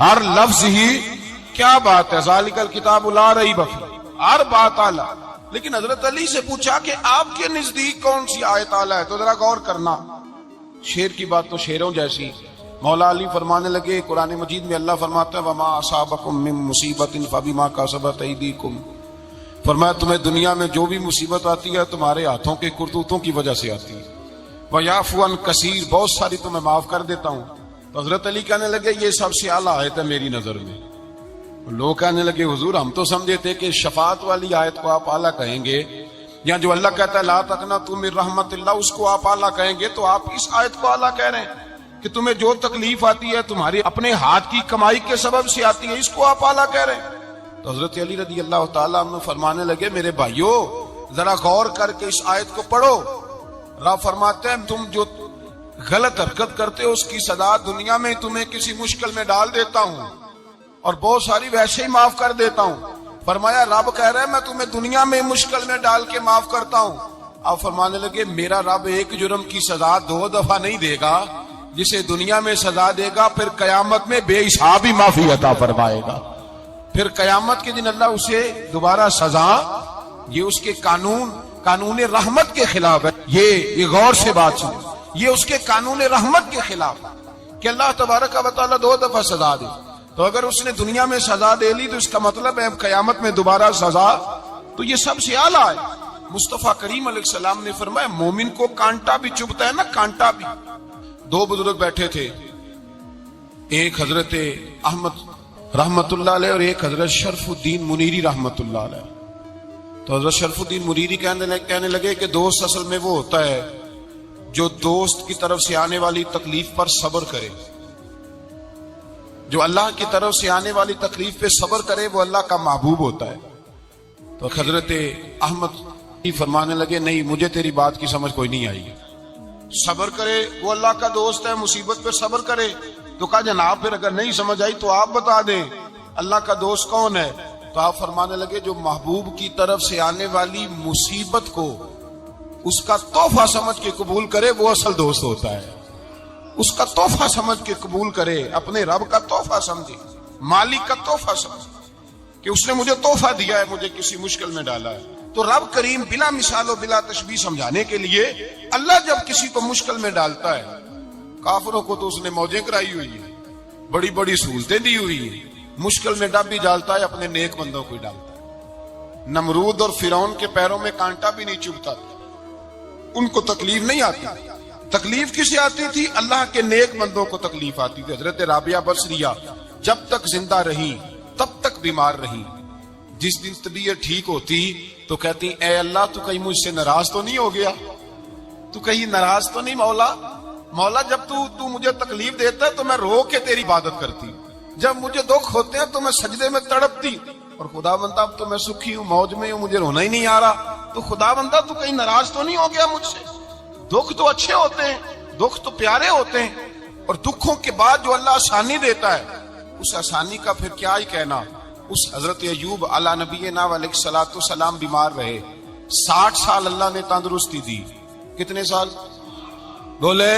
ہر لفظ ہی کیا بات ہے، ذالک الکتاب لا ریب فیہ، ہر بات اعلیٰ. لیکن حضرت علی سے پوچھا کہ آپ کے نزدیک کون سی آیت اعلیٰ ہے، تو ذرا غور کرنا. شیر کی بات تو شیروں جیسی. مولا علی فرمانے لگے قرآن مجید میں اللہ فرماتا ہے وما اصابکم من مصیبت فبما کسبت ایدیکم، فرمایا تمہیں دنیا میں جو بھی مصیبت آتی ہے تمہارے ہاتھوں کے کرتوتوں کی وجہ سے آتی ہے. وَيَعْفُو عَنْ کثیر، بہت ساری تو میں معاف کر دیتا ہوں. تو حضرت علی کہنے لگے یہ سب سے اعلیٰ آیت ہے میری نظر میں. لوگ کہنے لگے حضور ہم تو سمجھے تھے کہ شفاعت والی آیت کو آپ اعلیٰ کہیں گے، یا جو اللہ کہتا ہے لا تقنطوا من رحمت اللہ اس کو آپ اعلیٰ کہیں گے، تو آپ اس آیت کو اعلیٰ کہہ رہے ہیں کہ تمہیں جو تکلیف آتی ہے تمہاری اپنے ہاتھ کی کمائی کے سبب سے آتی ہے، اس کو آپ اعلیٰ کہہ رہے ہیں. تو حضرت علی رضی اللہ تعالیٰ عنہ فرمانے لگے میرے بھائیو ذرا غور کر کے اس آیت کو پڑھو. رب فرماتے ہیں تم جو غلط حرکت کرتے ہو اس کی سزا دنیا میں تمہیں کسی مشکل میں ڈال دیتا ہوں اور بہت ساری ویسے ہی معاف کر دیتا ہوں. فرمایا رب کہہ رہا ہے میں تمہیں دنیا میں مشکل میں ڈال کے معاف کرتا ہوں. آپ فرمانے لگے میرا رب ایک جرم کی سزا 2 دفعہ نہیں دے گا، جسے دنیا میں سزا دے گا پھر قیامت میں بے حساب ہی معافی عطا فرمائے گا. پھر قیامت کے دن اللہ اسے دوبارہ سزا، یہ اس کے قانون رحمت کے خلاف ہے. یہ غور سے بات سن، یہ اس کے قانون رحمت کے خلاف کہ اللہ تبارک و تعالیٰ 2 دفعہ سزا دے. تو اگر اس نے دنیا میں سزا دے لی تو اس کا مطلب ہے قیامت میں دوبارہ سزا، تو یہ سب سے اعلیٰ ہے. مصطفیٰ کریم علیہ السلام نے فرمایا مومن کو کانٹا بھی چبھتا ہے نا، کانٹا بھی. 2 بزرگ بیٹھے تھے، ایک حضرت احمد رحمت اللہ علیہ اور ایک حضرت شرف الدین منیری رحمت اللہ علیہ. تو حضرت شرف الدین منیری کہنے لگے کہ دوست اصل میں وہ ہوتا ہے جو دوست کی طرف سے آنے والی تکلیف پر صبر کرے. جو اللہ کی طرف سے آنے والی تکلیف پہ صبر کرے وہ اللہ کا محبوب ہوتا ہے. تو حضرت احمد فرمانے لگے نہیں مجھے تیری بات کی سمجھ کوئی نہیں آئی. صبر کرے وہ اللہ کا دوست ہے، مصیبت پہ صبر کرے. تو کہا جناب پھر اگر نہیں سمجھ آئی تو آپ بتا دیں اللہ کا دوست کون ہے. تو آپ فرمانے لگے جو محبوب کی طرف سے آنے والی مصیبت کو اس کا تحفہ سمجھ کے قبول کرے وہ اصل دوست ہوتا ہے. اس کا تحفہ سمجھ کے قبول کرے، اپنے رب کا تحفہ سمجھے، مالک کا تحفہ سمجھے کہ اس نے مجھے تحفہ دیا ہے، مجھے کسی مشکل میں ڈالا ہے. تو رب کریم بلا مثال و بلا تشبیہ سمجھانے کے لیے اللہ جب کسی کو مشکل میں ڈالتا ہے، کافروں کو تو اس نے موجیں کرائی ہوئی ہے، بڑی بڑی سہولتیں دی ہوئی ہیں، مشکل میں ڈب بھی ڈالتا ہے اپنے نیک بندوں کو ہی ڈالتا ہے. نمرود اور فرعون کے پیروں میں کانٹا بھی نہیں چبھتا، ان کو تکلیف نہیں آتی. تکلیف کسے آتی تھی؟ اللہ کے نیک بندوں کو تکلیف آتی تھی. حضرت رابعہ بصریہ جب تک زندہ رہی تب تک بیمار رہی. جس دن طبیعت ٹھیک ہوتی تو کہتی اے اللہ تو کہیں مجھ سے ناراض تو نہیں ہو گیا، تو کہیں ناراض تو نہیں مولا جب تو مجھے تکلیف دیتا ہے تو میں رو کے تیری عبادت کرتی، جب مجھے دکھ ہوتے ہیں تو میں سجدے میں تڑپتی، اور خدا بندہ اب تو میں سکھی ہوں، موج میں ہوں، مجھے رونا ہی نہیں آ رہا. تو خدا بندہ تو کہیں ناراض تو نہیں ہو گیا مجھ سے؟ دکھ تو اچھے ہوتے ہیں، دکھ تو پیارے ہوتے ہیں، اور دکھوں کے بعد جو اللہ آسانی دیتا ہے اس آسانی کا پھر کیا ہی کہنا. اس حضرت ایوب علی نبینا علیہ الصلوۃ والسلام بیمار رہے، 60 سال اللہ نے تندرستی دی. کتنے سال بولے؟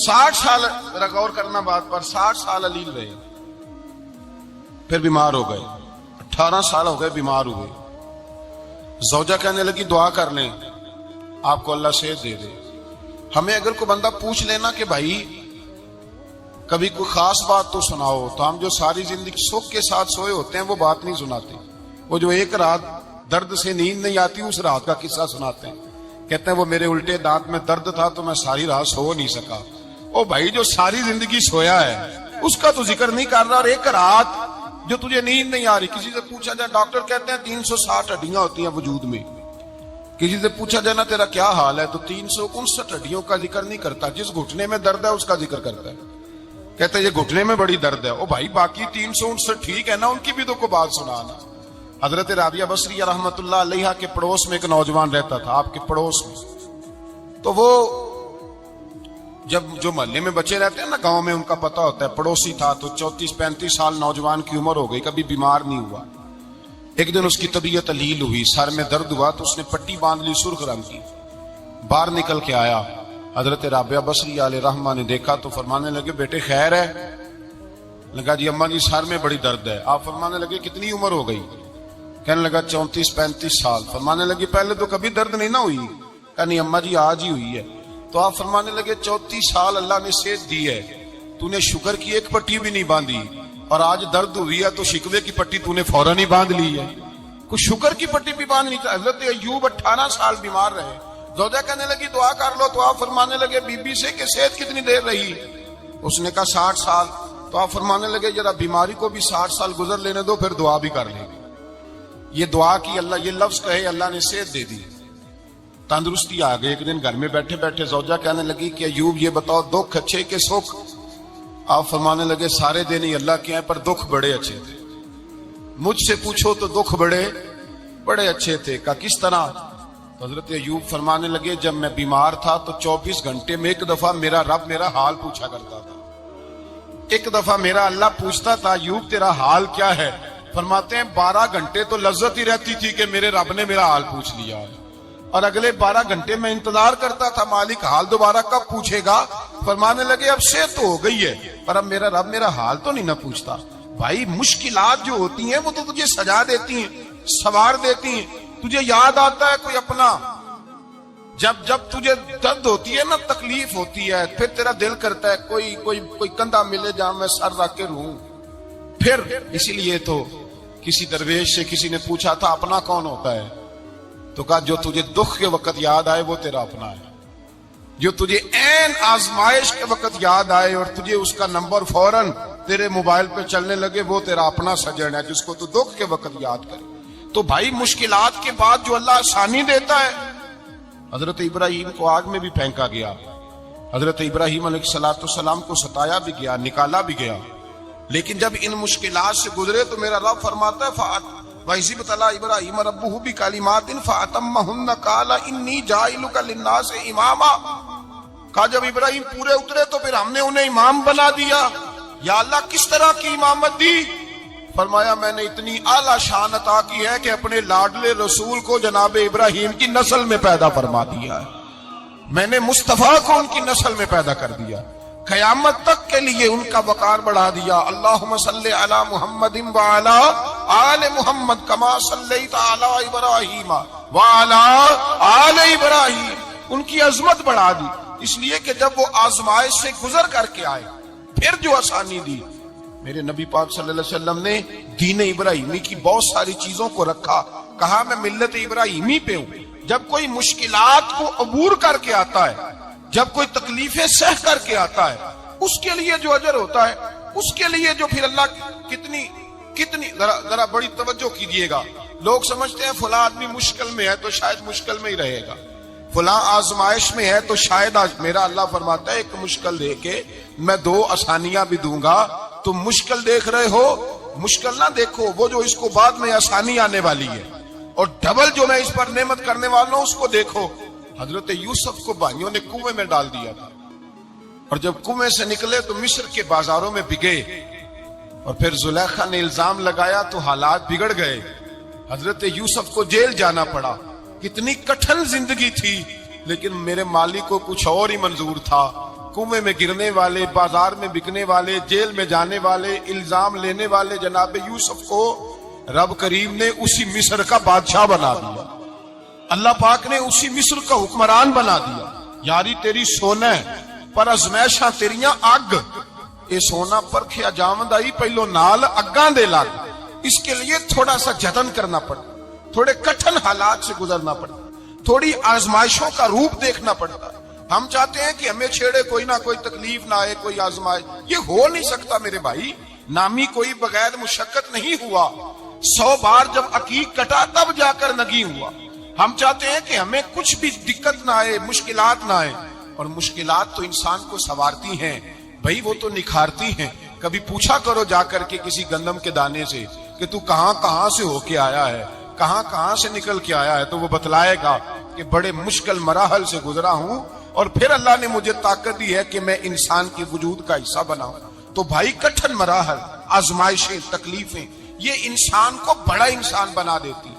60 سال. ذرا غور کرنا بات پر، 60 سال علیل رہے، پھر بیمار ہو گئے. 18 سال ہو گئے بیمار ہوئے. زوجہ کہنے لگی دعا کر لیں آپ کو اللہ صحت دے دے. ہمیں اگر کوئی بندہ پوچھ لینا کہ بھائی کبھی کوئی خاص بات تو سناؤ، تو ہم جو ساری زندگی سکھ کے ساتھ سوئے ہوتے ہیں وہ بات نہیں سناتے. وہ جو ایک رات درد سے نیند نہیں آتی اس رات کا قصہ سناتے ہیں. کہتے ہیں وہ میرے الٹے دانت میں درد تھا تو میں ساری رات سو نہیں سکا. او بھائی جو ساری زندگی سویا ہے اس کا تو ذکر نہیں کر رہا، اور ایک رات جو تجھے نیند نہیں آ رہی. کسی سے پوچھا جائے، ڈاکٹر کہتے ہیں 360 ہڈیاں ہوتی ہیں وجود میں. کسی سے پوچھا جائے نا تیرا کیا حال ہے تو 359 ہڈیوں کا ذکر نہیں کرتا، جس گھٹنے میں درد ہے اس کا ذکر کرتا ہے. کہتا ہے یہ گھٹنے میں بڑی درد ہے. او بھائی باقی 359 ٹھیک ہے نا، ان کی بھی تو کوئی بات سنانا. حضرت رابعہ بصریہ رحمت اللہ علیہ کے پڑوس میں ایک نوجوان رہتا تھا، آپ کے پڑوس میں. تو وہ جب جو محلے میں بچے رہتے ہیں نا گاؤں میں، ان کا پتہ ہوتا ہے. پڑوسی تھا تو 34-35 سال نوجوان کی عمر ہو گئی، کبھی بیمار نہیں ہوا. ایک دن اس کی طبیعت علیل ہوئی، سر میں درد ہوا تو اس نے پٹی باندھ لی سرخ رنگ کی. باہر نکل کے آیا، حضرت رابعہ بصریہ علیہ رحمہ نے دیکھا تو فرمانے لگے بیٹے خیر ہے؟ لگا جی اماں جی سر میں بڑی درد ہے. آپ فرمانے لگے کتنی عمر ہو گئی؟ کہنے لگا 34-35 سال. فرمانے لگے پہلے تو کبھی درد نہیں نہ ہوئی؟ کہا نہیں اماں جی آج ہی ہوئی ہے. تو آپ فرمانے لگے 34 سال اللہ نے صحت دی ہے, تو نے شکر کی ایک پٹی بھی نہیں باندھی, اور آج درد ہوئی ہے تو شکوے کی پٹی تو نے فوراً ہی باندھ لی ہے. کوئی شکر کی پٹی بھی باندھ نہیں. حضرت ایوب 18 سال بیمار رہے. زوجہ کہنے لگی دعا کر لو, تو آپ فرمانے لگے بی بی سے کہ صحت کتنی دیر رہی؟ اس نے کہا 60 سال. تو آپ فرمانے لگے ذرا بیماری کو بھی 60 سال گزر لینے دو, پھر دعا بھی کر لیں گے. یہ دعا کی, اللہ یہ لفظ کہے اللہ نے صحت دے دی, تندرستی آ گئی. ایک دن گھر میں بیٹھے بیٹھے زوجہ کہنے لگی کہ ایوب یہ بتاؤ دکھ اچھے کہ سکھ؟ آپ فرمانے لگے سارے دن ہی اللہ کے ہیں, پر دکھ بڑے اچھے تھے. مجھ سے پوچھو تو دکھ بڑے اچھے تھے. کہا کس طرح؟ حضرت ایوب فرمانے لگے جب میں بیمار تھا تو 24 گھنٹے میں ایک دفعہ میرا رب میرا حال پوچھا کرتا تھا. ایک دفعہ میرا اللہ پوچھتا تھا ایوب تیرا حال کیا ہے؟ فرماتے ہیں 12 گھنٹے تو لذت ہی رہتی تھی کہ میرے رب نے میرا حال پوچھ لیا, اور اگلے 12 گھنٹے میں انتظار کرتا تھا مالک حال دوبارہ کب پوچھے گا. فرمانے لگے اب صحت تو ہو گئی ہے, پر اب میرا رب میرا حال تو نہیں نہ پوچھتا. بھائی مشکلات جو ہوتی ہیں وہ تو تجھے سجا دیتی ہیں, سوار دیتی ہیں. تجھے یاد آتا ہے کوئی اپنا, جب تجھے درد ہوتی ہے نا, تکلیف ہوتی ہے, پھر تیرا دل کرتا ہے کوئی کندھا ملے جہاں میں سر رکھ کے رہوں. پھر اسی لیے تو کسی درویش سے کسی نے پوچھا تھا اپنا کون ہوتا ہے؟ تو کہا جو تجھے دکھ کے وقت یاد آئے وہ تیرا اپنا ہے. جو تجھے عین آزمائش کے وقت یاد آئے اور تجھے اس کا نمبر فوراً تیرے موبائل پہ چلنے لگے, وہ تیرا اپنا سجن ہے جس کو تو دکھ کے وقت یاد کرے. تو بھائی مشکلات کے بعد جو اللہ آسانی دیتا ہے. حضرت ابراہیم کو آگ میں بھی پھینکا گیا, حضرت ابراہیم علیہ السلام کو ستایا بھی گیا, نکالا بھی گیا, لیکن جب ان مشکلات سے گزرے تو میرا رب فرماتا ہے وَإِذِ ابْتَلَىٰ إِبْرَاهِيمَ رَبُّهُ بِكَلِمَاتٍ فَأَتَمَّهُنَّ قَالَ إِنِّي جَاعِلُكَ لِلنَّاسِ إِمَامًا. کہا جب ابراہیم پورے اترے تو پھر ہم نے انہیں امام بنا دیا. یا اللہ کس طرح کی امامت دی؟ فرمایا میں نے اتنی اعلیٰ شان عطا کی ہے کہ اپنے لاڈلے رسول کو جناب ابراہیم کی نسل میں پیدا فرما دیا ہے. میں نے مصطفیٰ کو ان کی نسل میں پیدا کر دیا, قیامت تک کے لیے ان کا وقار بڑھا دیا. اللہم صلی علی محمد وعلی آل محمد کما صلیت علی ابراہیم وعلی آل ابراہیم. ان کی عظمت بڑھا دی, اس لیے کہ جب وہ آزمائش سے گزر کر کے آئے پھر جو آسانی دی. میرے نبی پاک صلی اللہ علیہ وسلم نے دین ابراہیمی کی بہت ساری چیزوں کو رکھا, کہا میں ملت ابراہیمی پہ ہوں. جب کوئی مشکلات کو عبور کر کے آتا ہے, جب کوئی تکلیفیں سہ کر کے آتا ہے, اس کے لیے جو اجر ہوتا ہے, اس کے لیے جو پھر اللہ کتنی ذرا بڑی توجہ کیجیے گا. لوگ سمجھتے ہیں فلاں آدمی مشکل میں ہے تو شاید مشکل میں ہی رہے گا, فلاں آزمائش میں ہے تو شاید میرا اللہ فرماتا ہے ایک مشکل دے کے میں 2 آسانیاں بھی دوں گا. تم مشکل دیکھ رہے ہو, مشکل نہ دیکھو, وہ جو اس کو بعد میں آسانی آنے والی ہے, اور ڈبل جو میں اس پر نعمت کرنے والا ہوں اس کو دیکھو. حضرت یوسف کو بھائیوں نے کنویں میں ڈال دیا تھا, اور جب کنویں سے نکلے تو مصر کے بازاروں میں بگے, اور پھر زلیخا نے الزام لگایا تو حالات بگڑ گئے. حضرت یوسف کو جیل جانا پڑا. کتنی کٹھن زندگی تھی, لیکن میرے مالک کو کچھ اور ہی منظور تھا. کنویں میں گرنے والے, بازار میں بکنے والے, جیل میں جانے والے, الزام لینے والے جناب یوسف کو رب کریم نے اسی مصر کا بادشاہ بنا دیا. اللہ پاک نے اسی مصر کا حکمران بنا دیا. یاری تیری سونا پر ازمیشاں تیریاں اگ, اے سونا پرکھیا جاوند آئی پہلو نال اگاں دے لگ. اس کے لیے تھوڑا سا جتن کرنا پڑتا, تھوڑے کٹھن حالات سے گزرنا پڑتا, تھوڑی آزمائشوں کا روپ دیکھنا پڑتا. ہم چاہتے ہیں کہ ہمیں چھیڑے کوئی نہ کوئی تکلیف نہ آئے, کوئی آزمائش. یہ ہو نہیں سکتا میرے بھائی. نامی کوئی بغیر مشقت نہیں ہوا. 100 بار جب عقیق کٹا تب جا کر نگی ہوا. ہم چاہتے ہیں کہ ہمیں کچھ بھی دقت نہ آئے, مشکلات نہ آئے, اور مشکلات تو انسان کو سنوارتی ہیں بھائی, وہ تو نکھارتی ہیں. کبھی پوچھا کرو جا کر کے کسی گندم کے دانے سے کہ تو کہاں سے ہو کے آیا ہے, کہاں سے نکل کے آیا ہے, تو وہ بتلائے گا کہ بڑے مشکل مراحل سے گزرا ہوں, اور پھر اللہ نے مجھے طاقت دی ہے کہ میں انسان کے وجود کا حصہ بناؤں. تو بھائی کٹھن مراحل, آزمائشیں, تکلیفیں, یہ انسان کو بڑا انسان بنا دیتی.